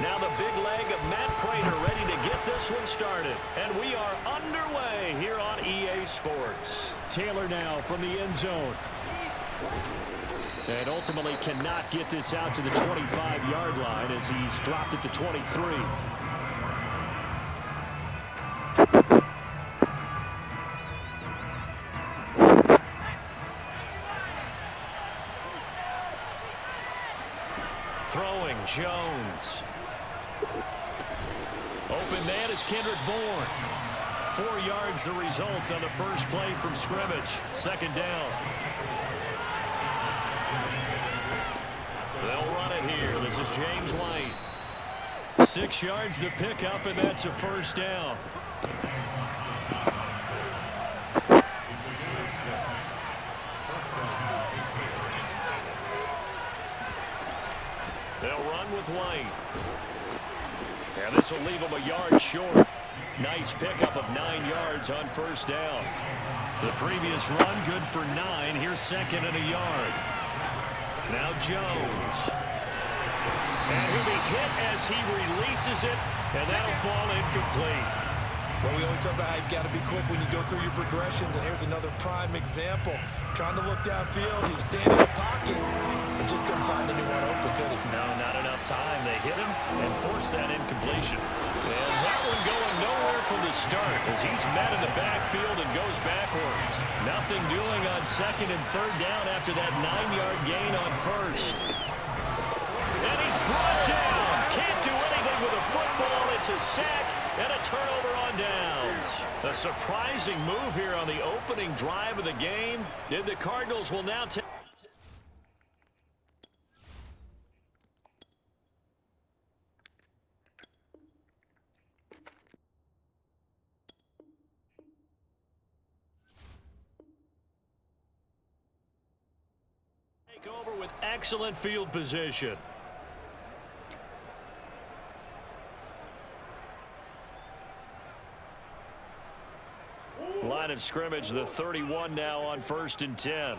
Now the big leg of Matt Prater ready to get this one started. And we are underway here on EA Sports. Taylor now from the end zone. And ultimately cannot get this out to the 25-yard line as he's dropped at the 23. Throwing, Jones. Open man is Kendrick Bourne. 4 yards the result on the first play from scrimmage. Second down. They'll run it here. This is James White. 6 yards the pickup, and that's a first down. They'll run with White. And this will leave him a yard short. Nice pickup of 9 yards on first down. The previous run good for 9. Here's second and a yard. Now Jones. And he'll be hit as he releases it, and that'll fall incomplete. Well, we always talk about how you've got to be quick when you go through your progressions, and here's another prime example. Trying to look downfield, he was standing in the pocket, but just couldn't find anyone open, could he? No, not enough time. They hit him and forced that incompletion. And that one going nowhere from the start as he's met in the backfield and goes backwards. Nothing doing on second and third down after that 9-yard gain on first. And he's brought down. Can't do anything with a football. It's a sack and a turnover on downs. A surprising move here on the opening drive of the game. And the Cardinals will now take... over with excellent field position. Line of scrimmage, the 31 now on 1st and 10.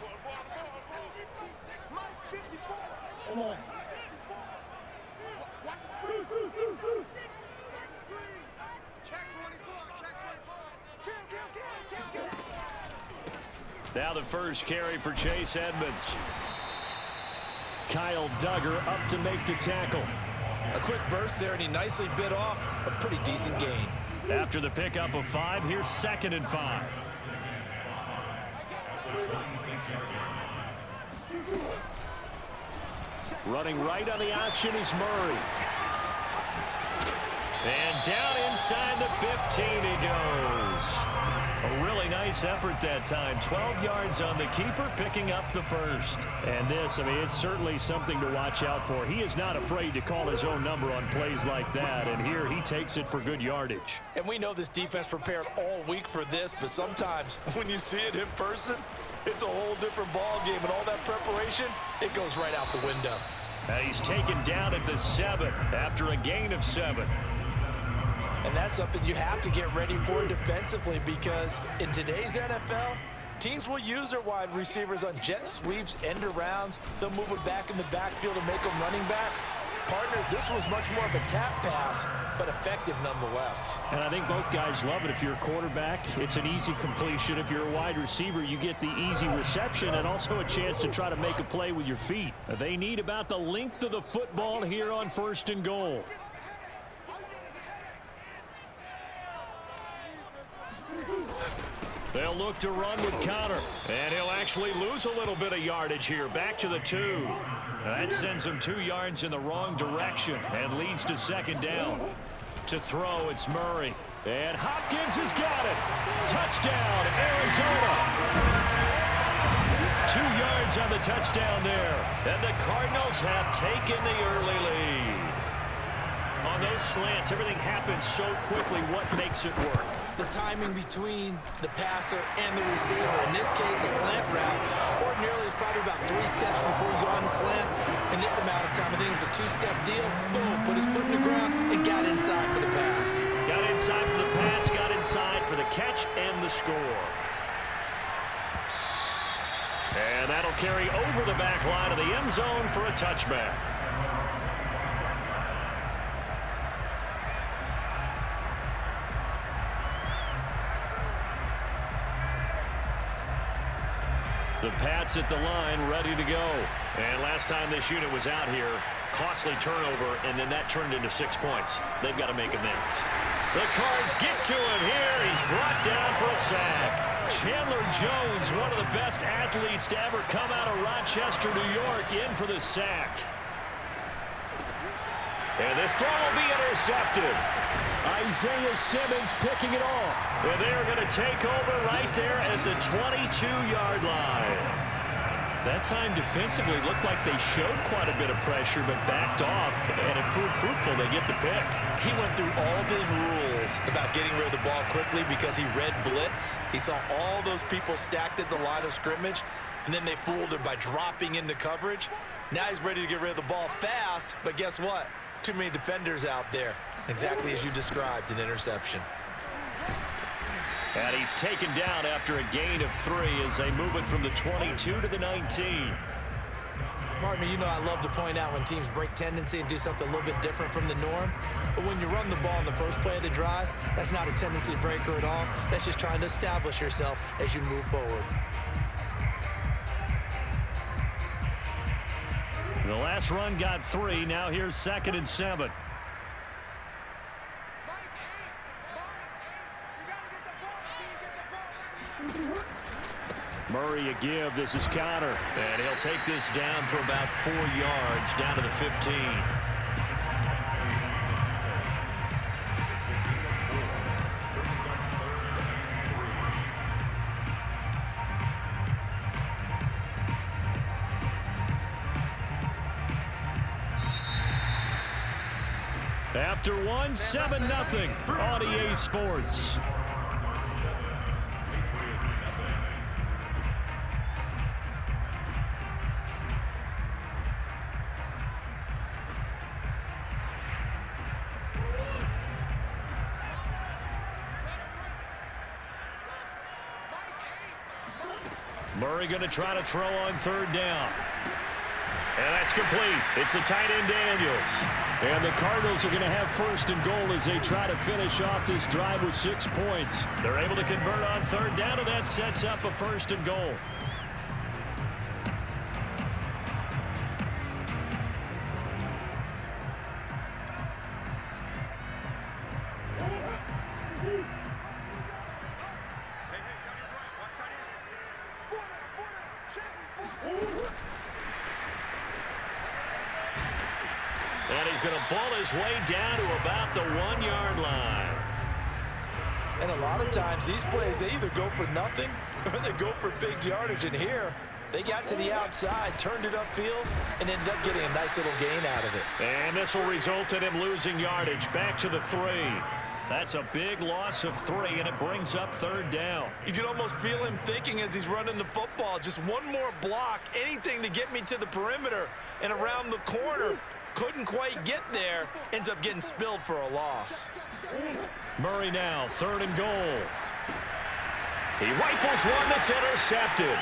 Now the first carry for Chase Edmonds. Kyle Duggar up to make the tackle. A quick burst there, and he nicely bit off a pretty decent gain. After the pickup of 5, here's 2nd and 5. Running right on the option is Murray. And down inside the 15 he goes. A really nice effort that time. 12 yards on the keeper, picking up the first. And this, I mean, it's certainly something to watch out for. He is not afraid to call his own number on plays like that. And here he takes it for good yardage. And we know this defense prepared all week for this, but sometimes when you see it in person, it's a whole different ball game. And all that preparation, it goes right out the window. And he's taken down at the 7 after a gain of 7. And that's something you have to get ready for defensively, because in today's NFL, teams will use their wide receivers on jet sweeps, end arounds. They'll move it back in the backfield and make them running backs. Partner, this was much more of a tap pass, but effective nonetheless. And I think both guys love it. If you're a quarterback, it's an easy completion. If you're a wide receiver, you get the easy reception and also a chance to try to make a play with your feet. They need about the length of the football here on 1st and goal. They'll look to run with Connor, and he'll actually lose a little bit of yardage here. Back to the 2. That sends him 2 yards in the wrong direction and leads to 2nd down. To throw, it's Murray. And Hopkins has got it. Touchdown, Arizona. 2 yards on the touchdown there. And the Cardinals have taken the early lead. On those slants, everything happens so quickly. What makes it work? The timing between the passer and the receiver. In this case, a slant route. Ordinarily, it's probably about 3 steps before you go on the slant. In this amount of time, I think it's a 2-step deal. Boom, put his foot in the ground and got inside for the pass. Got inside for the pass, got inside for the catch and the score. And that'll carry over the back line of the end zone for a touchback. The Pats at the line, ready to go. And last time this unit was out here, costly turnover, and then that turned into 6 points. They've got to make amends. The Cards get to him here. He's brought down for a sack. Chandler Jones, one of the best athletes to ever come out of Rochester, New York, in for the sack. And this throw will be intercepted. Isaiah Simmons picking it off. And they're going to take over right there at the 22-yard line. That time defensively looked like they showed quite a bit of pressure but backed off, and it proved fruitful. They get the pick. He went through all of his rules about getting rid of the ball quickly because he read blitz. He saw all those people stacked at the line of scrimmage, and then they fooled him by dropping into coverage. Now he's ready to get rid of the ball fast, but guess what? Too many defenders out there. Exactly as you described, an interception. And he's taken down after a gain of 3 as they move it from the 22 to the 19. Pardon me, you know I love to point out when teams break tendency and do something a little bit different from the norm. But when you run the ball in the first play of the drive, that's not a tendency breaker at all. That's just trying to establish yourself as you move forward. The last run got 3. Now here's 2nd and 7. Murray a give. This is Connor. And he'll take this down for about 4 yards, down to the 15. After one, 7-0 on EA Sports. Murray going to try to throw on 3rd down. And that's complete. It's the tight end Daniels. And the Cardinals are going to have 1st and goal as they try to finish off this drive with 6 points. They're able to convert on 3rd down, and that sets up a 1st and goal. And he's going to ball his way down to about the 1-yard line. And a lot of times these plays, they either go for nothing or they go for big yardage. And here, they got to the outside, turned it upfield, and ended up getting a nice little gain out of it. And this will result in him losing yardage back to the 3. That's a big loss of 3, and it brings up 3rd down. You can almost feel him thinking as he's running the football, just one more block, anything to get me to the perimeter and around the corner. Couldn't quite get there, ends up getting spilled for a loss. Murray now, 3rd and goal. He rifles one that's intercepted.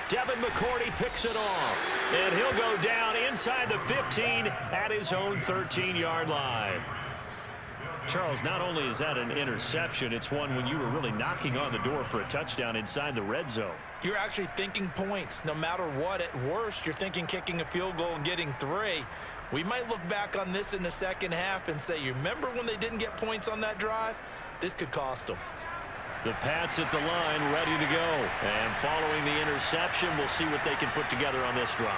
Devin McCourty picks it off, and he'll go down inside the 15 at his own 13-yard line. Charles, not only is that an interception, it's one when you were really knocking on the door for a touchdown inside the red zone. You're actually thinking points. No matter what, at worst, you're thinking kicking a field goal and getting 3. We might look back on this in the second half and say, you remember when they didn't get points on that drive? This could cost them. The Pats at the line, ready to go. And following the interception, we'll see what they can put together on this drive.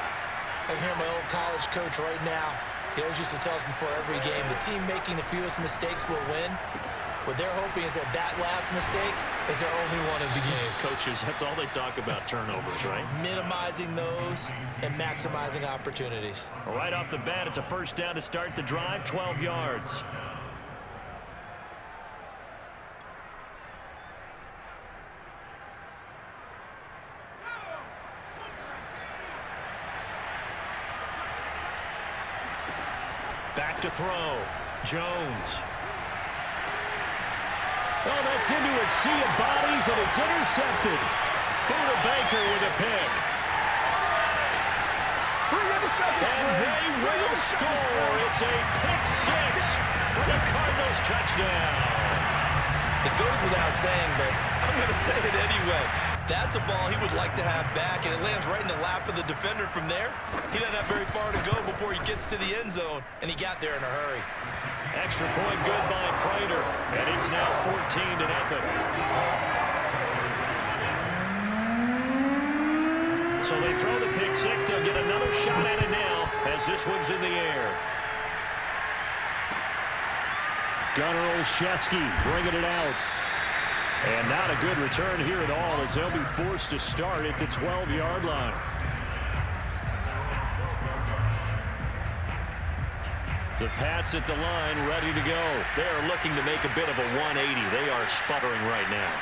I can hear my old college coach right now. He always used to tell us before every game, the team making the fewest mistakes will win. What they're hoping is that last mistake is their only one of the game. Coaches, that's all they talk about, turnovers, right? Minimizing those and maximizing opportunities. Right off the bat, it's a 1st down to start the drive, 12 yards. Back to throw. Jones. Oh, that's into a sea of bodies, and it's intercepted. Buda Baker with a pick. And they will score. It's a pick 6 for the Cardinals touchdown. It goes without saying, but I'm going to say it anyway. That's a ball he would like to have back, and it lands right in the lap of the defender from there. He doesn't have very far to go before he gets to the end zone, and he got there in a hurry. Extra point good by Prater, and it's now 14-0. So they throw the pick six. They'll get another shot at it now as this one's in the air. Gunnar Olszewski bringing it out. And not a good return here at all as they'll be forced to start at the 12-yard line. The Pats at the line ready to go. They are looking to make a bit of a 180. They are sputtering right now.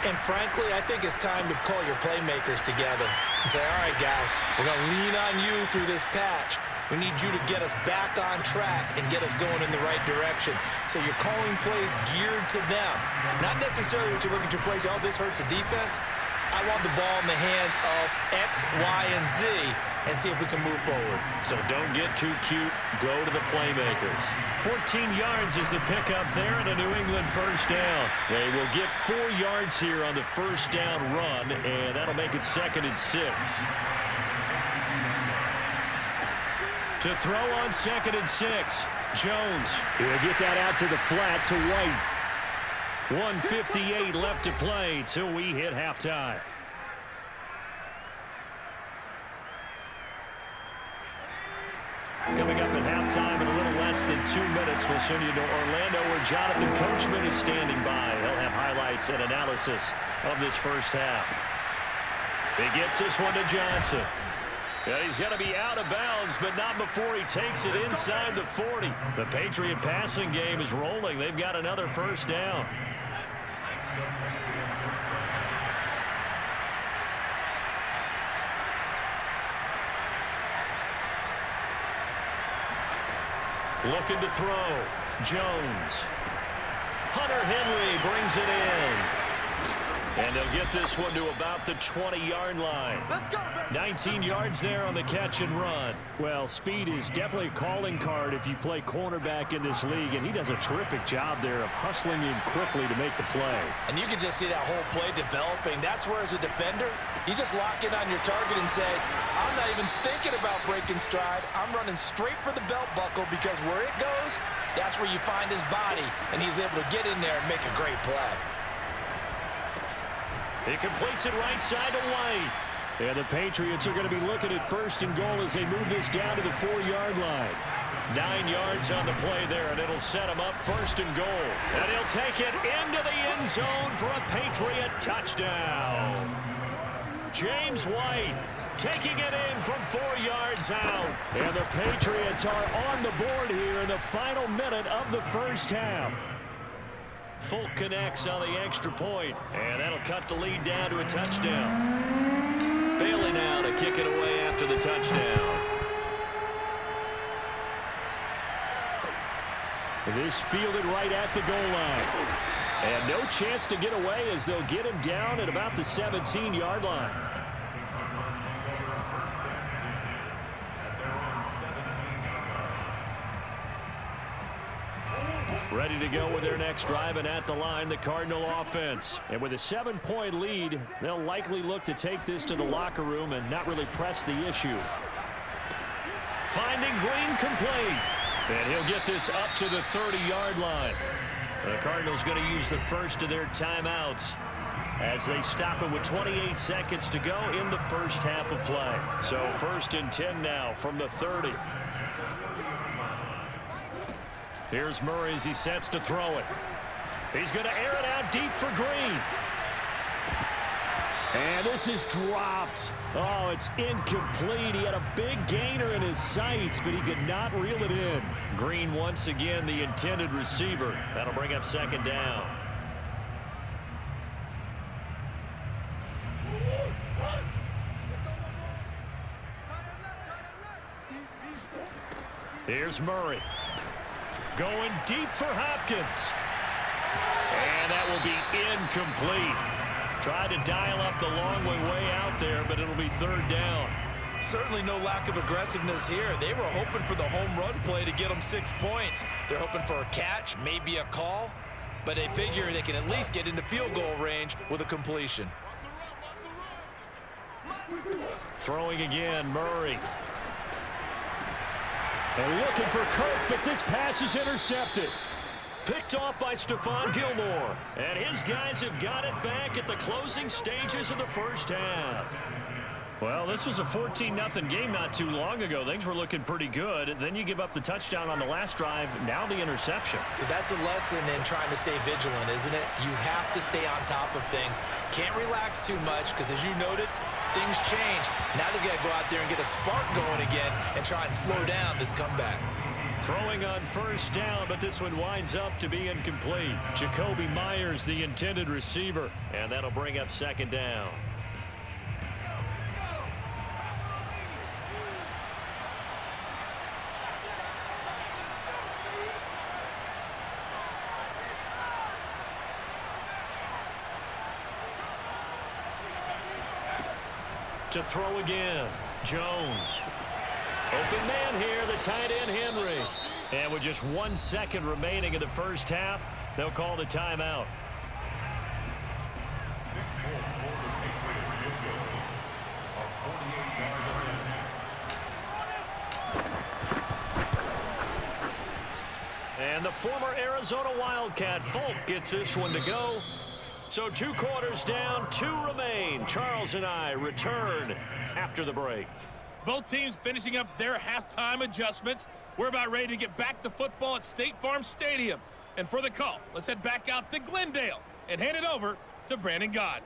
And frankly, I think it's time to call your playmakers together and say, all right, guys, we're going to lean on you through this patch. We need you to get us back on track and get us going in the right direction. So you're calling plays geared to them. Not necessarily what you look at your plays, oh, this hurts the defense. I want the ball in the hands of X, Y, and Z and see if we can move forward. So don't get too cute. Go to the playmakers. 14 yards is the pickup there and a New England first down. They will get 4 yards here on the first down run, and that'll make it 2nd and 6. To throw on 2nd and 6. Jones. He'll get that out to the flat to White. 1:58 left to play till we hit halftime. Coming up at halftime in a little less than 2 minutes, we'll send you to Orlando where Jonathan Coachman is standing by. He'll have highlights and analysis of this first half. He gets this one to Johnson. Yeah, he's going to be out of bounds, but not before he takes it inside the 40. The Patriot passing game is rolling. They've got another first down. Looking to throw. Jones. Hunter Henry brings it in. And they'll get this one to about the 20-yard line. 19 yards there on the catch and run. Well, speed is definitely a calling card if you play cornerback in this league, and he does a terrific job there of hustling in quickly to make the play. And you can just see that whole play developing. That's where, as a defender, you just lock in on your target and say, I'm not even thinking about breaking stride. I'm running straight for the belt buckle because where it goes, that's where you find his body, and he's able to get in there and make a great play. He completes it right side to White. And the Patriots are going to be looking at 1st and goal as they move this down to the 4-yard line. 9 yards on the play there, and it'll set him up 1st and goal. And he'll take it into the end zone for a Patriot touchdown. James White taking it in from 4 yards out. And the Patriots are on the board here in the final minute of the first half. Folk connects on the extra point, and that'll cut the lead down to a touchdown. Bailey now to kick it away after the touchdown. This fielded right at the goal line. And no chance to get away as they'll get him down at about the 17-yard line. Ready to go with their next drive, and at the line, the Cardinal offense. And with a 7-point lead, they'll likely look to take this to the locker room and not really press the issue. Finding Green complete. And he'll get this up to the 30-yard line. The Cardinals going to use the first of their timeouts as they stop it with 28 seconds to go in the first half of play. So 1st and 10 now from the 30. Here's Murray as he sets to throw it. He's going to air it out deep for Green. And this is dropped. Oh, it's incomplete. He had a big gainer in his sights, but he could not reel it in. Green once again the intended receiver. That'll bring up 2nd down. Here's Murray. Going deep for Hopkins. And that will be incomplete. Tried to dial up the long way out there, but it'll be 3rd down. Certainly no lack of aggressiveness here. They were hoping for the home run play to get them 6 points. They're hoping for a catch, maybe a call, but they figure they can at least get into field goal range with a completion. Throwing again, Murray. And looking for Kirk, but this pass is intercepted. Picked off by Stephon Gilmore. And his guys have got it back at the closing stages of the first half. Well, this was a 14-0 game not too long ago. Things were looking pretty good. Then you give up the touchdown on the last drive. Now the interception. So that's a lesson in trying to stay vigilant, isn't it? You have to stay on top of things. Can't relax too much because, as you noted, things change. Now they've got to go out there and get a spark going again and try and slow down this comeback. Throwing on first down, but this one winds up to be incomplete. Jacoby Myers, the intended receiver, and that'll bring up second down. To throw again, Jones. Open man here, the tight end Henry. And with just 1 second remaining in the first half, they'll call the timeout. And the former Arizona Wildcat, Folk, gets this one to go. So 2 quarters down, 2 remain. Charles and I return after the break. Both teams finishing up their halftime adjustments. We're about ready to get back to football at State Farm Stadium. And for the call, let's head back out to Glendale and hand it over to Brandon Gott.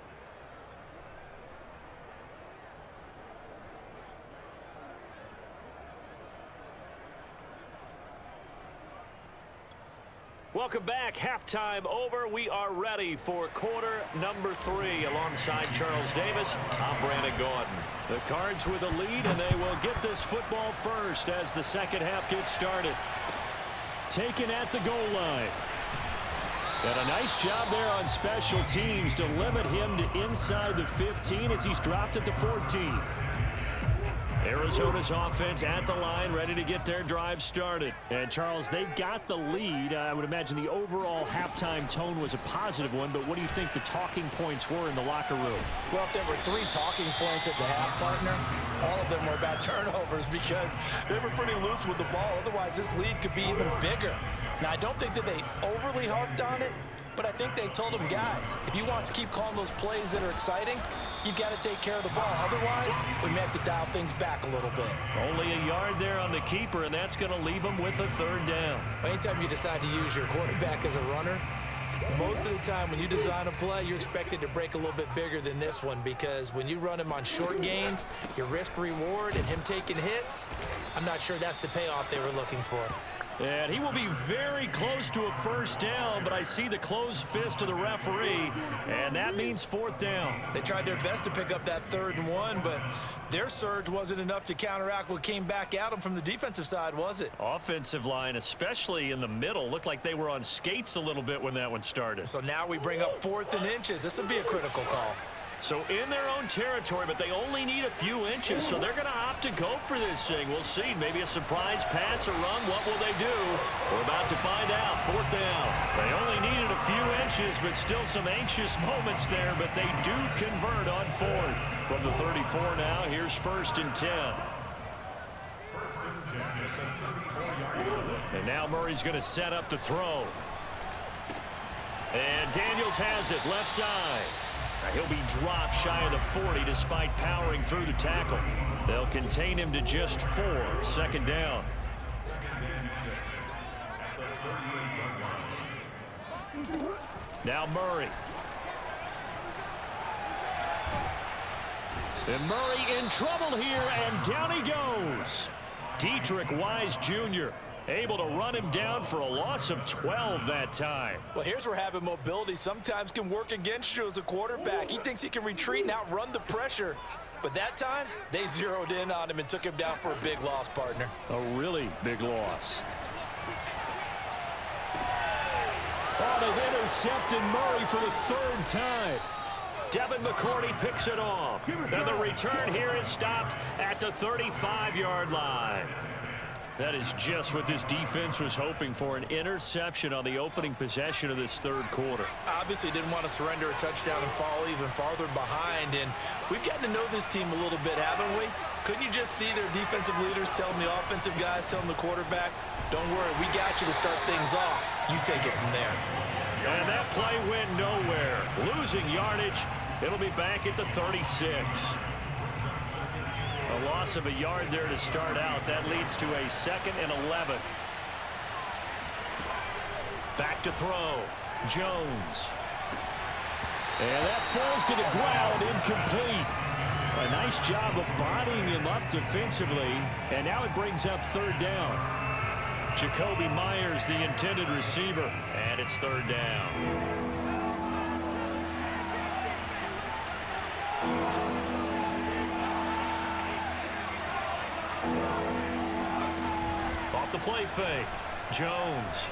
Welcome back. Halftime over. We are ready for quarter number 3. Alongside Charles Davis, I'm Brandon Gordon. The Cards with a lead, and they will get this football first as the second half gets started. Taken at the goal line. And a nice job there on special teams to limit him to inside the 15 as he's dropped at the 14. Arizona's offense at the line, ready to get their drive started. And, Charles, they've got the lead. I would imagine the overall halftime tone was a positive one, but what do you think the talking points were in the locker room? Well, if there were 3 talking points at the half, partner, all of them were about turnovers because they were pretty loose with the ball. Otherwise, this lead could be even bigger. Now, I don't think that they overly harped on it, but I think they told them, guys, if you want to keep calling those plays that are exciting, you've got to take care of the ball. Otherwise, we may have to dial things back a little bit. Only a yard there on the keeper, and that's going to leave them with a 3rd down. Anytime you decide to use your quarterback as a runner, most of the time when you design a play, you're expected to break a little bit bigger than this one because when you run him on short gains, your risk-reward and him taking hits, I'm not sure that's the payoff they were looking for. And he will be very close to a 1st down, but I see the closed fist of the referee, and that means 4th down. They tried their best to pick up that 3rd and 1, but their surge wasn't enough to counteract what came back at them from the defensive side, was it? Offensive line, especially in the middle, looked like they were on skates a little bit when that one started. So now we bring up 4th and inches. This would be a critical call. So in their own territory, but they only need a few inches, so they're going to opt to go for this thing. We'll see. Maybe a surprise pass or run. What will they do? We're about to find out. 4th down. They only needed a few inches, but still some anxious moments there, but they do convert on 4th. From the 34 now, here's 1st and 10. And now Murray's going to set up the throw. And Daniels has it, left side. Now he'll be dropped shy of the 40 despite powering through the tackle. They'll contain him to just 4. 2nd down. Now Murray. And Murray in trouble here, and down he goes. Dietrich Wise Jr. able to run him down for a loss of 12 that time. Well, here's where having mobility sometimes can work against you as a quarterback. He thinks he can retreat and outrun the pressure. But that time, they zeroed in on him and took him down for a big loss, partner. A really big loss. Oh, they've intercepted Murray for the 3rd time. Devin McCourty picks it off. And the return here is stopped at the 35-yard line. That is just what this defense was hoping for, an interception on the opening possession of this third quarter. Obviously didn't want to surrender a touchdown and fall even farther behind, and we've gotten to know this team a little bit, haven't we? Couldn't you just see their defensive leaders telling the offensive guys, telling the quarterback, don't worry, we got you to start things off. You take it from there. And that play went nowhere. Losing yardage. It'll be back at the 36. A loss of a yard there to start out. That leads to a 2nd and 11. Back to throw. Jones. And that falls to the ground, incomplete. A nice job of bodying him up defensively. And now it brings up 3rd down. Jacoby Myers, the intended receiver. And it's 3rd down. Off the play fake. Jones.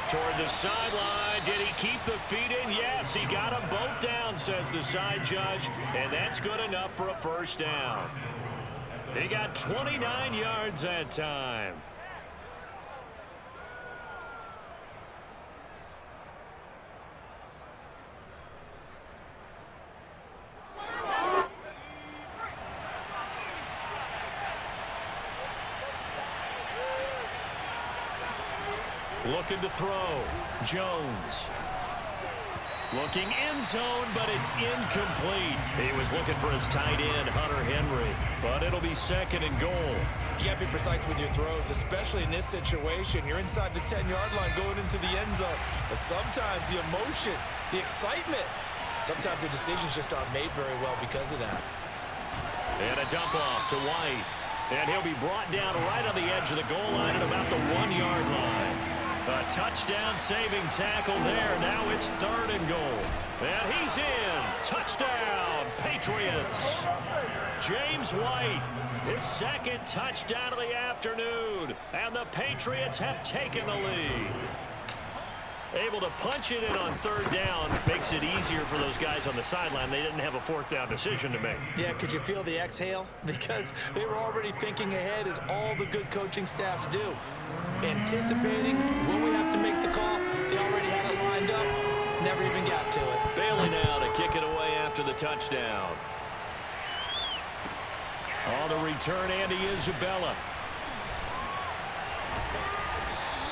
Toward the sideline. Did he keep the feet in? Yes, he got them both down, says the side judge. And that's good enough for a 1st down. He got 29 yards that time. Looking to throw. Jones. Looking end zone, but it's incomplete. He was looking for his tight end, Hunter Henry. But it'll be 2nd and goal. You got to be precise with your throws, especially in this situation. You're inside the 10-yard line going into the end zone. But sometimes the emotion, the excitement, sometimes the decisions just aren't made very well because of that. And a dump off to White. And he'll be brought down right on the edge of the goal line at about the 1-yard line. A touchdown-saving tackle there. Now it's 3rd and goal. And he's in. Touchdown, Patriots. James White, his 2nd touchdown of the afternoon. And the Patriots have taken the lead. Able to punch it in on 3rd down. Makes it easier for those guys on the sideline. They didn't have a 4th down decision to make. Yeah, could you feel the exhale? Because they were already thinking ahead, as all the good coaching staffs do. Anticipating, will we have to make the call? They already had it lined up. Never even got to it. Bailey now to kick it away after the touchdown. On the return, Andy Isabella.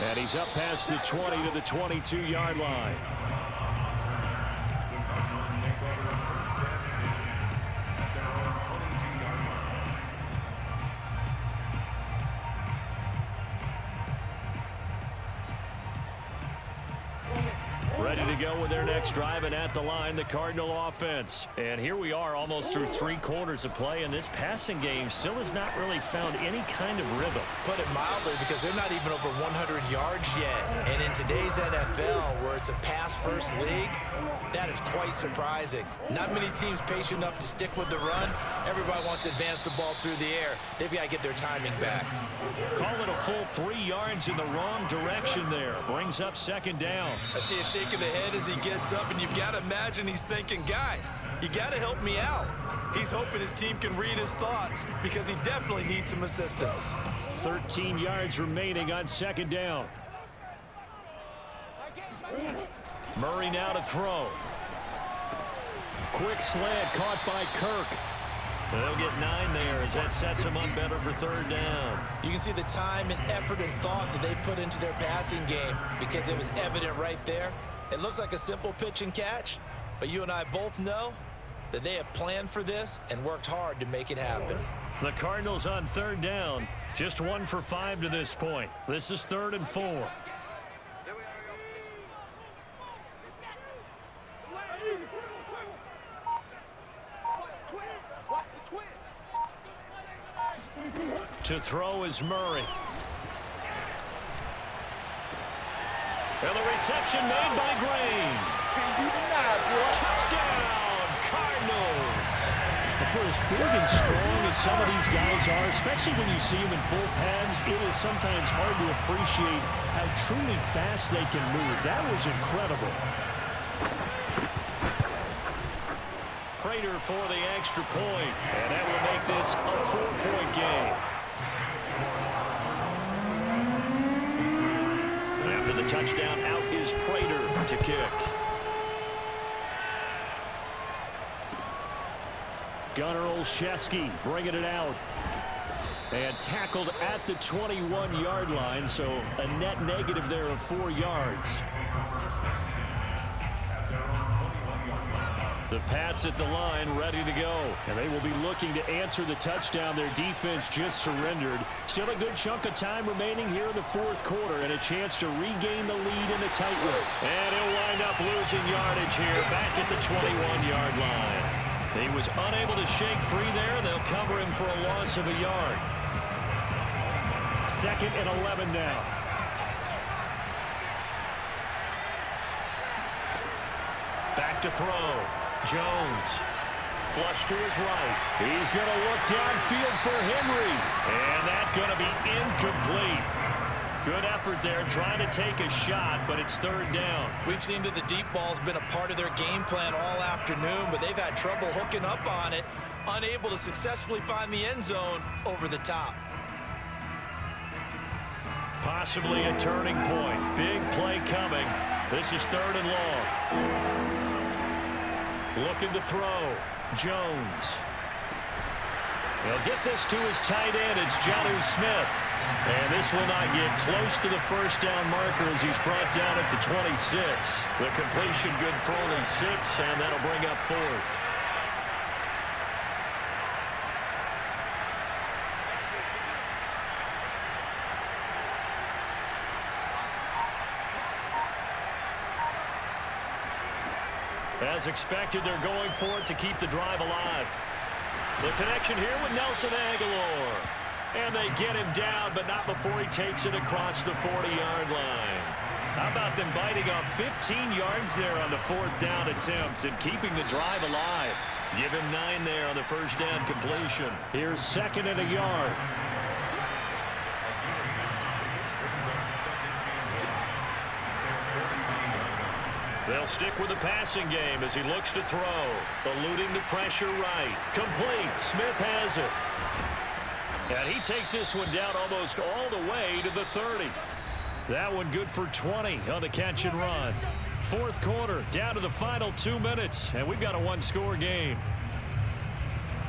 And he's up past the 20 to the 22-yard line. Ready to go with their next drive, and at the line, the Cardinal offense. And here we are almost through 3 quarters of play, and this passing game still has not really found any kind of rhythm. Put it mildly, because they're not even over 100 yards yet. And in today's NFL, where it's a pass-first league, that is quite surprising. Not many teams patient enough to stick with the run. Everybody wants to advance the ball through the air. They've got to get their timing back. Call it a full 3 yards in the wrong direction there. Brings up 2nd down. I see a shake of the head as he gets up, and you've got to imagine he's thinking, guys, you got to help me out. He's hoping his team can read his thoughts, because he definitely needs some assistance. 13 yards remaining on 2nd down. Murray now to throw. Quick slant caught by Kirk. They'll get 9 there as that sets them up better for 3rd down. You can see the time and effort and thought that they put into their passing game, because it was evident right there. It looks like a simple pitch and catch, but you and I both know that they have planned for this and worked hard to make it happen. The Cardinals on 3rd down, just 1 for 5 to this point. This is 3rd and 4. To throw is Murray. And the reception made by Green. Touchdown, Cardinals. For as big and strong as some of these guys are, especially when you see them in full pads, it is sometimes hard to appreciate how truly fast they can move. That was incredible. Prater for the extra point, and that will make this a 4-point game. touchdown. Out is Prater to kick. Gunnar Olszewski bringing it out. And tackled at the 21-yard line, so a net negative there of 4 yards. The Pats at the line ready to go. And they will be looking to answer the touchdown. Their defense just surrendered. Still a good chunk of time remaining here in the fourth quarter and a chance to regain the lead in the tightrope. And he'll wind up losing yardage here back at the 21-yard line. He was unable to shake free there. They'll cover him for a loss of a yard. 2nd and 11 now. Back to throw. Jones. Flush to his right. He's going to look downfield for Henry. And that's going to be incomplete. Good effort there trying to take a shot, but it's 3rd down. We've seen that the deep ball's been a part of their game plan all afternoon, but they've had trouble hooking up on it, unable to successfully find the end zone over the top. Possibly a turning point. Big play coming. This is 3rd and long. Looking to throw. Jones. He'll get this to his tight end. It's Jonnu Smith. And this will not get close to the first down marker as he's brought down at the 26. The completion good for only 6, and that'll bring up 4th. As expected, they're going for it to keep the drive alive. The connection here with Nelson Aguilar. And they get him down, but not before he takes it across the 40-yard line. How about them biting off 15 yards there on the 4th down attempt and keeping the drive alive? Give him 9 there on the first down completion. Here's 2nd and a yard. They'll stick with the passing game as he looks to throw. Eluding the pressure right. Complete. Smith has it. And he takes this one down almost all the way to the 30. That one good for 20 on the catch and run. 4th quarter, down to the final 2 minutes, and we've got a 1-score game.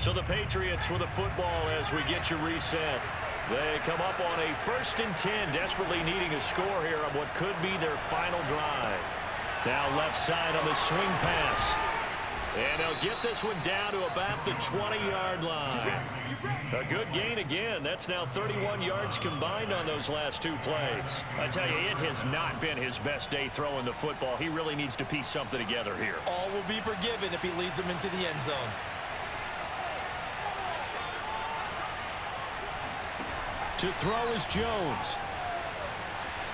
So the Patriots with the football as we get you reset. They come up on a 1st and 10, desperately needing a score here on what could be their final drive. Now left side on the swing pass. And they'll get this one down to about the 20-yard line. A good gain again. That's now 31 yards combined on those last 2 plays. I tell you, it has not been his best day throwing the football. He really needs to piece something together here. All will be forgiven if he leads them into the end zone. To throw is Jones.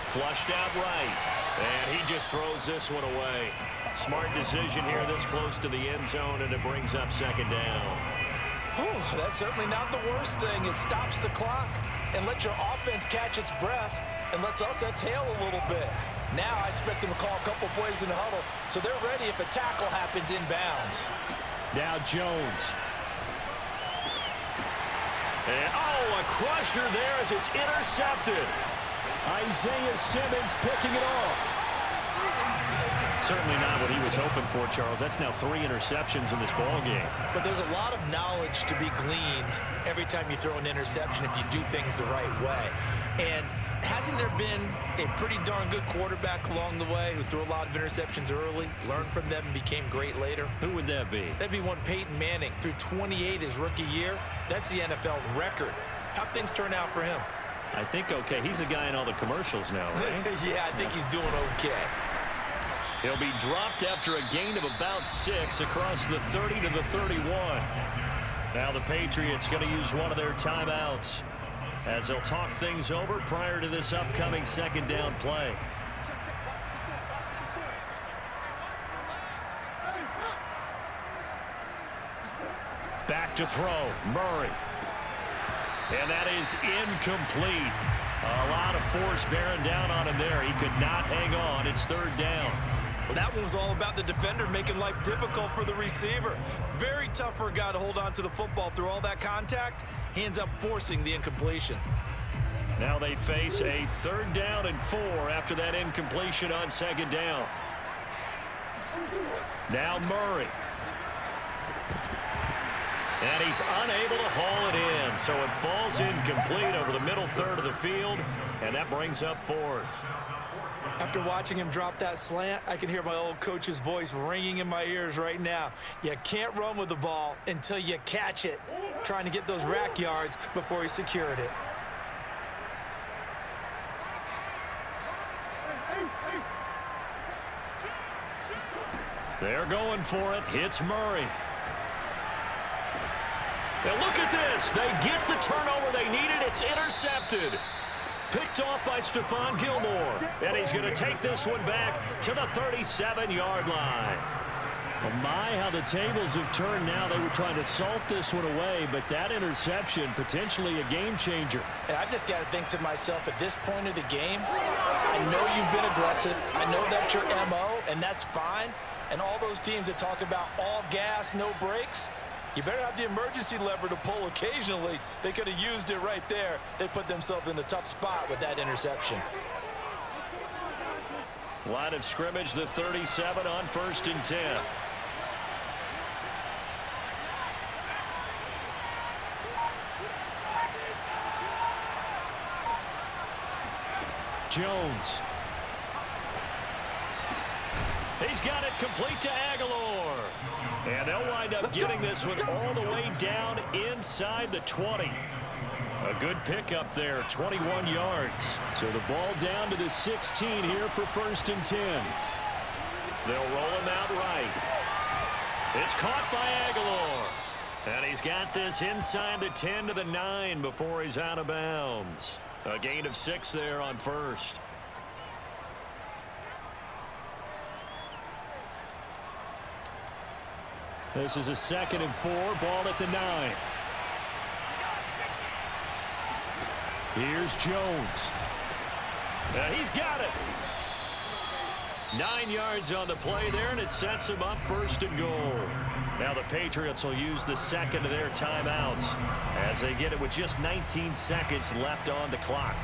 Flushed out right. And he just throws this one away. Smart decision here this close to the end zone, and it brings up 2nd down. Whew, that's certainly not the worst thing. It stops the clock and lets your offense catch its breath and lets us exhale a little bit. Now I expect them to call a couple plays in the huddle, so they're ready if a tackle happens inbounds. Now Jones. And, a crusher there as it's intercepted. Isaiah Simmons picking it off. Certainly not what he was hoping for, Charles. That's now 3 interceptions in this ball game. But there's a lot of knowledge to be gleaned every time you throw an interception if you do things the right way. And hasn't there been a pretty darn good quarterback along the way who threw a lot of interceptions early, learned from them, and became great later? Who would that be? That'd be one Peyton Manning. Threw 28 his rookie year. That's the NFL record. How'd things turn out for him? I think okay. He's a guy in all the commercials now, right? Yeah, I think he's doing okay. He'll be dropped after a gain of about 6 across the 30 to the 31. Now the Patriots going to use one of their timeouts as they'll talk things over prior to this upcoming 2nd down play. Back to throw. Murray. And that is incomplete. A lot of force bearing down on him there. He could not hang on. It's 3rd down. Well, that one was all about the defender making life difficult for the receiver. Very tough for a guy to hold on to the football through all that contact. He ends up forcing the incompletion. Now they face a 3rd down and 4 after that incompletion on 2nd down. Now Murray. And he's unable to haul it in, so it falls incomplete over the middle third of the field, and that brings up 4th. After watching him drop that slant, I can hear my old coach's voice ringing in my ears right now. You can't run with the ball until you catch it, trying to get those rack yards before he secured it. They're going for it. Hits Murray. Now look at this. They get the turnover they needed. It's intercepted. Picked off by Stephon Gilmore. And he's going to take this one back to the 37-yard line. Well, my, how the tables have turned now. They were trying to salt this one away, but that interception, potentially a game changer. And I just got to think to myself, at this point of the game, I know you've been aggressive. I know that's your MO, and that's fine. And all those teams that talk about all gas, no brakes, you better have the emergency lever to pull occasionally. They could have used it right there. They put themselves in a tough spot with that interception. Line of scrimmage, the 37 on 1st and 10. Jones. He's got it complete to Aguilar. And they'll wind up getting this one all the way down inside the 20. A good pickup there, 21 yards. So the ball down to the 16 here for 1st and 10. They'll roll him out right. It's caught by Aguilar. And he's got this inside the 10 to the 9 before he's out of bounds. A gain of 6 there on 1st. This is a 2nd and 4, ball at the 9. Here's Jones. He's got it. 9 yards on the play there, and it sets him up 1st and goal. Now the Patriots will use the 2nd of their timeouts as they get it with just 19 seconds left on the clock.